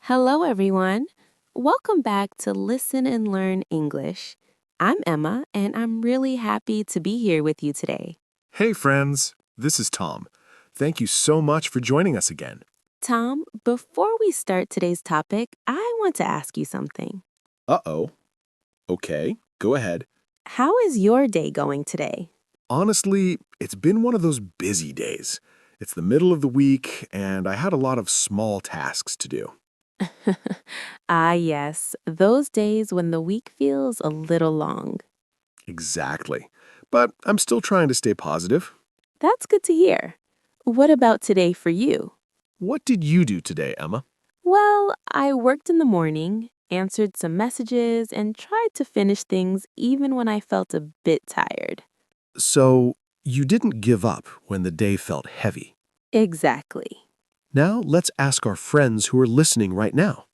Hello, everyone. Welcome back to Listen and Learn English. I'm Emma, and I'm really happy to be here with you today. Hey, friends. This is Tom. Thank you so much for joining us again. Tom, before we start today's topic, I want to ask you something. Uh-oh. Okay, go ahead. How is your day going today? Honestly, it's been one of those busy days. It's the middle of the week, and I had a lot of small tasks to do. Ah, yes, those days when the week feels a little long. Exactly. But I'm still trying to stay positive. That's good to hear. What about today for you? What did you do today, Emma? Well, I worked in the morning, answered some messages, and tried to finish things even when I felt a bit tired. So, you didn't give up when the day felt heavy. Exactly. Now, let's ask our friends who are listening right now.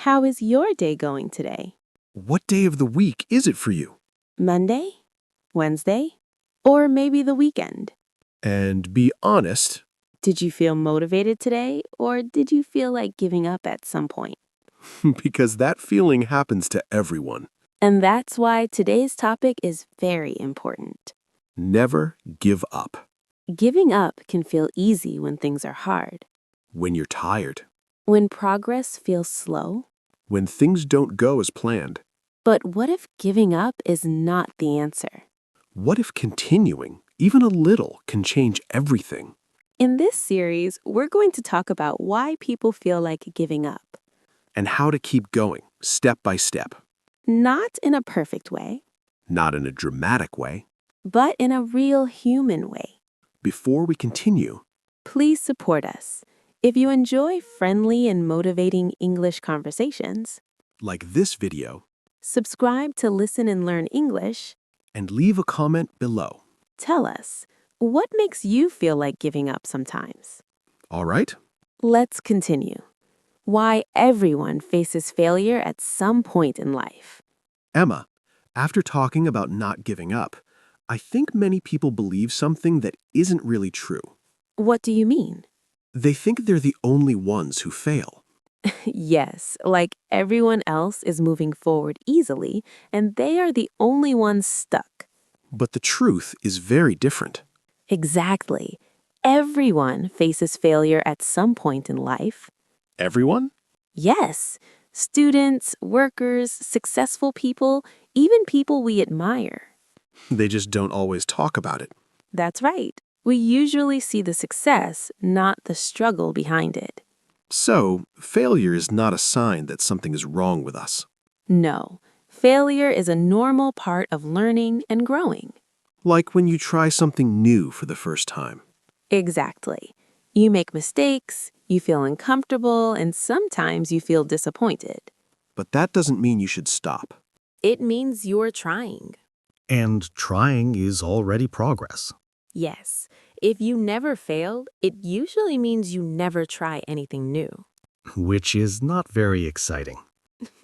How is your day going today? What day of the week is it for you? Monday? Wednesday? Or maybe the weekend? And be honest, Did you feel motivated today, or did you feel like giving up at some point? because that feeling happens to everyone. And that's why today's topic is very important. Never give up. Giving up can feel easy when things are hard. When you're tired. When progress feels slow. When things don't go as planned. But what if giving up is not the answer? What if continuing, even a little, can change everything? In this series, we're going to talk about why people feel like giving up. And how to keep going, step by step. Not in a perfect way, Not in a dramatic way. but in a real human way. Before we continue, Please support us. If you enjoy friendly and motivating English conversations, like this video, subscribe to Listen and Learn English. and leave a comment below. Tell us, what makes you feel like giving up sometimes? All right? Let's continue. Why everyone faces failure at some point in life. Emma, after talking about not giving up, I think many people believe something that isn't really true. What do you mean? They think they're the only ones who fail. Yes, like everyone else is moving forward easily, and they are the only ones stuck. But the truth is very different. Exactly. Everyone faces failure at some point in life. Everyone? Yes, students, workers, successful people, even people we admire. They just don't always talk about it. That's right. We usually see the success, not the struggle behind it. So, failure is not a sign that something is wrong with us. No, failure is a normal part of learning and growing. Like when you try something new for the first time. Exactly. You make mistakes, you feel uncomfortable, and sometimes you feel disappointed. But that doesn't mean you should stop. It means you're trying. And trying is already progress. Yes, if you never failed, it usually means you never try anything new. Which is not very exciting.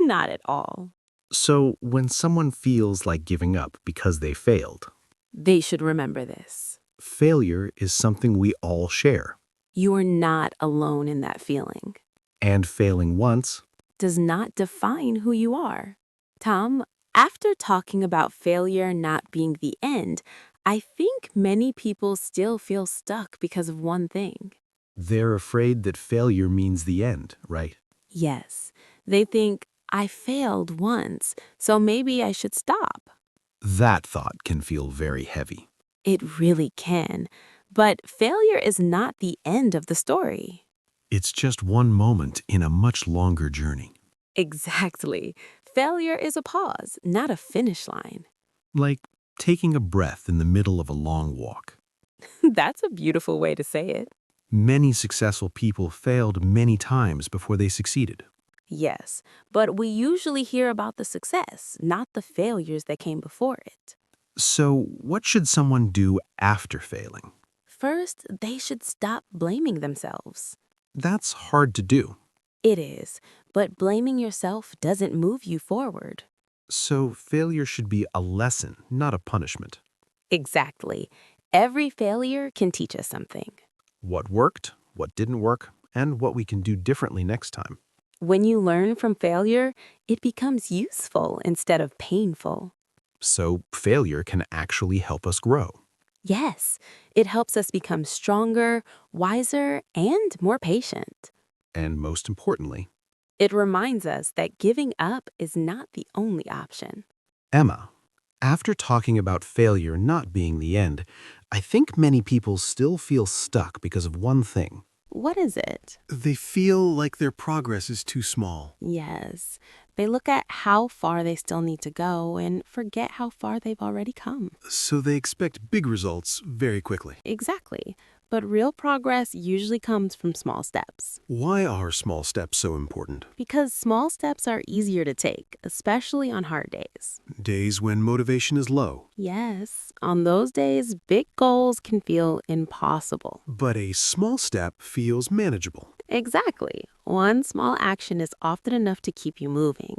Not at all. So, when someone feels like giving up because they failed, They should remember this. failure is something we all share. You are not alone in that feeling. And failing once, Does not define who you are. Tom, after talking about failure not being the end, I think many people still feel stuck because of one thing. they're afraid that failure means the end, right? Yes, they think, I failed once, so maybe I should stop. That thought can feel very heavy. It really can. But failure is not the end of the story. It's just one moment in a much longer journey. Exactly. Failure is a pause, not a finish line. Like taking a breath in the middle of a long walk. That's a beautiful way to say it. Many successful people failed many times before they succeeded. Yes, but we usually hear about the success, not the failures that came before it. So, what should someone do after failing? First, they should stop blaming themselves. That's hard to do. It is, but blaming yourself doesn't move you forward. So, failure should be a lesson, not a punishment. Exactly. Every failure can teach us something. What worked, what didn't work, and what we can do differently next time. When you learn from failure, it becomes useful instead of painful. So failure can actually help us grow. Yes, it helps us become stronger, wiser, and more patient. And most importantly, It reminds us that giving up is not the only option. Emma, after talking about failure not being the end, I think many people still feel stuck because of one thing. What is it? They feel like their progress is too small. Yes, they look at how far they still need to go and forget how far they've already come. So they expect big results very quickly. Exactly. But real progress usually comes from small steps. Why are small steps so important? Because small steps are easier to take, especially on hard days. Days when motivation is low. Yes, on those days, big goals can feel impossible. But a small step feels manageable. Exactly. One small action is often enough to keep you moving.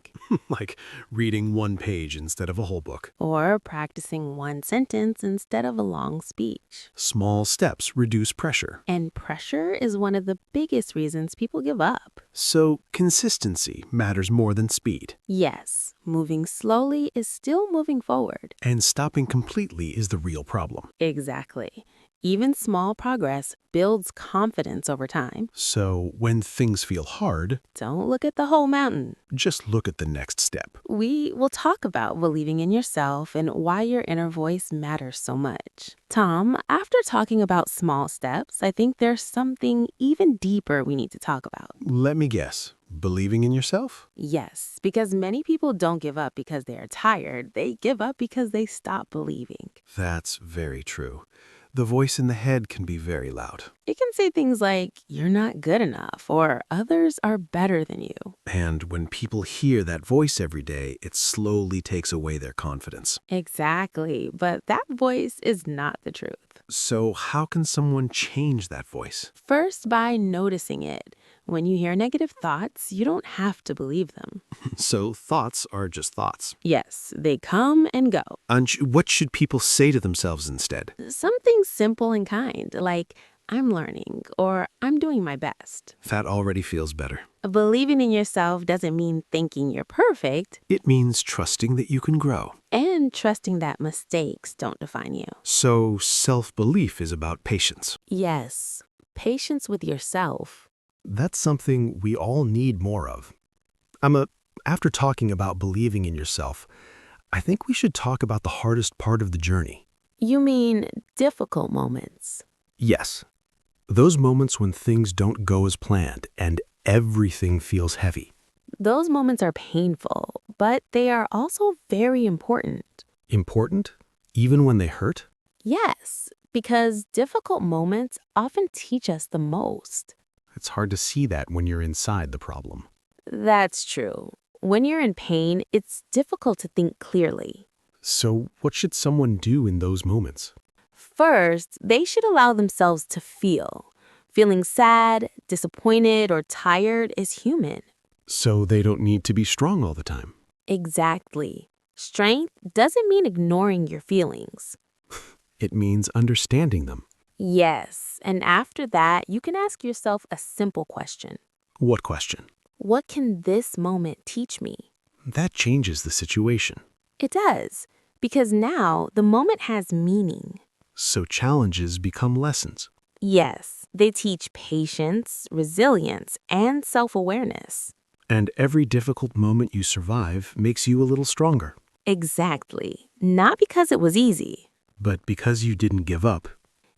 Like reading one page instead of a whole book. Or practicing one sentence instead of a long speech. Small steps reduce pressure. And pressure is one of the biggest reasons people give up. So consistency matters more than speed. Yes, moving slowly is still moving forward. And stopping completely is the real problem. Exactly. Even small progress builds confidence over time. So when things feel hard, Don't look at the whole mountain. just look at the next step. We will talk about believing in yourself and why your inner voice matters so much. Tom, after talking about small steps, I think there's something even deeper we need to talk about. Let me guess. Believing in yourself? Yes, because many people don't give up because they are tired. They give up because they stop believing. That's very true. The voice in the head can be very loud. It can say things like, you're not good enough, or others are better than you. And when people hear that voice every day, it slowly takes away their confidence. Exactly, but that voice is not the truth. So how can someone change that voice? First, by noticing it. When you hear negative thoughts, you don't have to believe them. So thoughts are just thoughts. Yes, they come and go. What should people say to themselves instead? Something simple and kind, like, I'm learning, or I'm doing my best. That already feels better. Believing in yourself doesn't mean thinking you're perfect, It means trusting that you can grow. and trusting that mistakes don't define you. So self-belief is about patience. Yes, patience with yourself. That's something we all need more of. After talking about believing in yourself, I think we should talk about the hardest part of the journey. You mean difficult moments. Yes, those moments when things don't go as planned and everything feels heavy. Those moments are painful, but they are also very important. Important, even when they hurt? Yes, because difficult moments often teach us the most. It's hard to see that when you're inside the problem. That's true. When you're in pain, it's difficult to think clearly. So what should someone do in those moments? First, they should allow themselves to feel. Feeling sad, disappointed, or tired is human. So they don't need to be strong all the time. Exactly. Strength doesn't mean ignoring your feelings. It means understanding them. Yes, and after that, you can ask yourself a simple question. What question? What can this moment teach me? That changes the situation. It does, because now the moment has meaning. So challenges become lessons. Yes, they teach patience, resilience, and self-awareness. And every difficult moment you survive makes you a little stronger. Exactly. Not because it was easy. But because you didn't give up.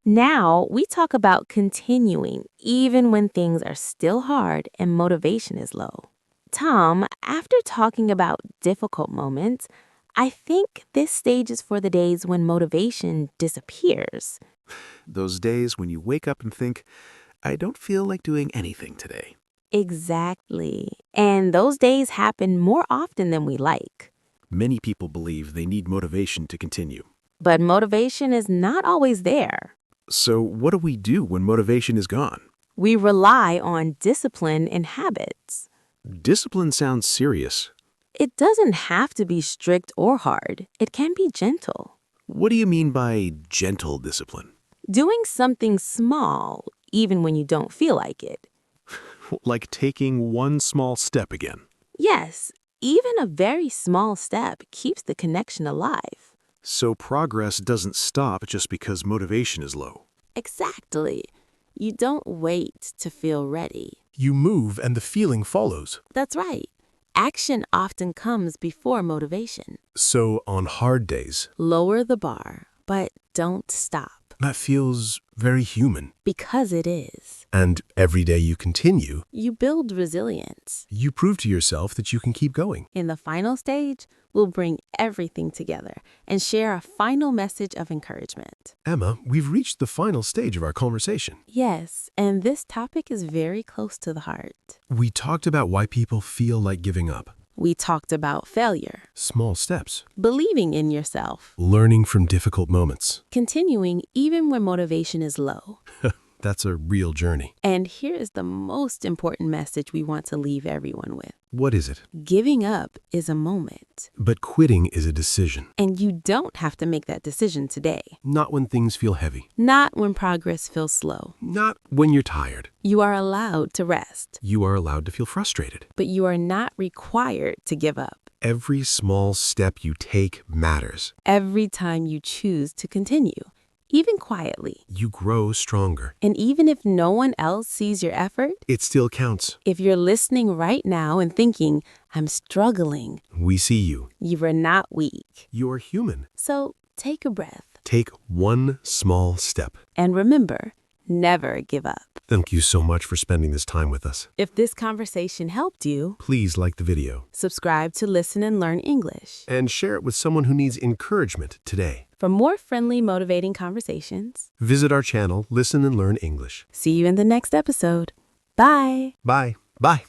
Now, we talk about continuing even when things are still hard and motivation is low. Tom, after talking about difficult moments, I think this stage is for the days when motivation disappears. Those days when you wake up and think, I don't feel like doing anything today. Exactly. And those days happen more often than we like. Many people believe they need motivation to continue. But motivation is not always there. So what do we do when motivation is gone? We rely on discipline and habits. Discipline sounds serious. It doesn't have to be strict or hard. It can be gentle. What do you mean by gentle discipline? Doing something small, even when you don't feel like it. Like taking one small step again. Yes, even a very small step keeps the connection alive. So progress doesn't stop just because motivation is low. Exactly. You don't wait to feel ready. You move and the feeling follows. That's right. Action often comes before motivation. So on hard days, Lower the bar, but don't stop. that feels very human. Because it is. And every day you continue, You build resilience. you prove to yourself that you can keep going. In the final stage, we'll bring everything together and share a final message of encouragement. Emma, we've reached the final stage of our conversation. Yes, and this topic is very close to the heart. We talked about why people feel like giving up. We talked about failure, Small steps. believing in yourself, Learning from difficult moments. continuing even when motivation is low. That's a real journey. And here is the most important message we want to leave everyone with. What is it? Giving up is a moment, But quitting is a decision. and you don't have to make that decision today. Not when things feel heavy. Not when progress feels slow. Not when you're tired. You are allowed to rest, You are allowed to feel frustrated. but you are not required to give up. Every small step you take matters. Every time you choose to continue, even quietly, You grow stronger. and even if no one else sees your effort, It still counts. if you're listening right now and thinking, I'm struggling, We see you. you are not weak. You're human. So take a breath Take one small step. and remember, never give up. Thank you so much for spending this time with us. If this conversation helped you, Please like the video subscribe to Listen and Learn English. and share it with someone who needs encouragement today. For more friendly, motivating conversations, Visit our channel, Listen and Learn English. see you in the next episode. Bye. Bye. Bye.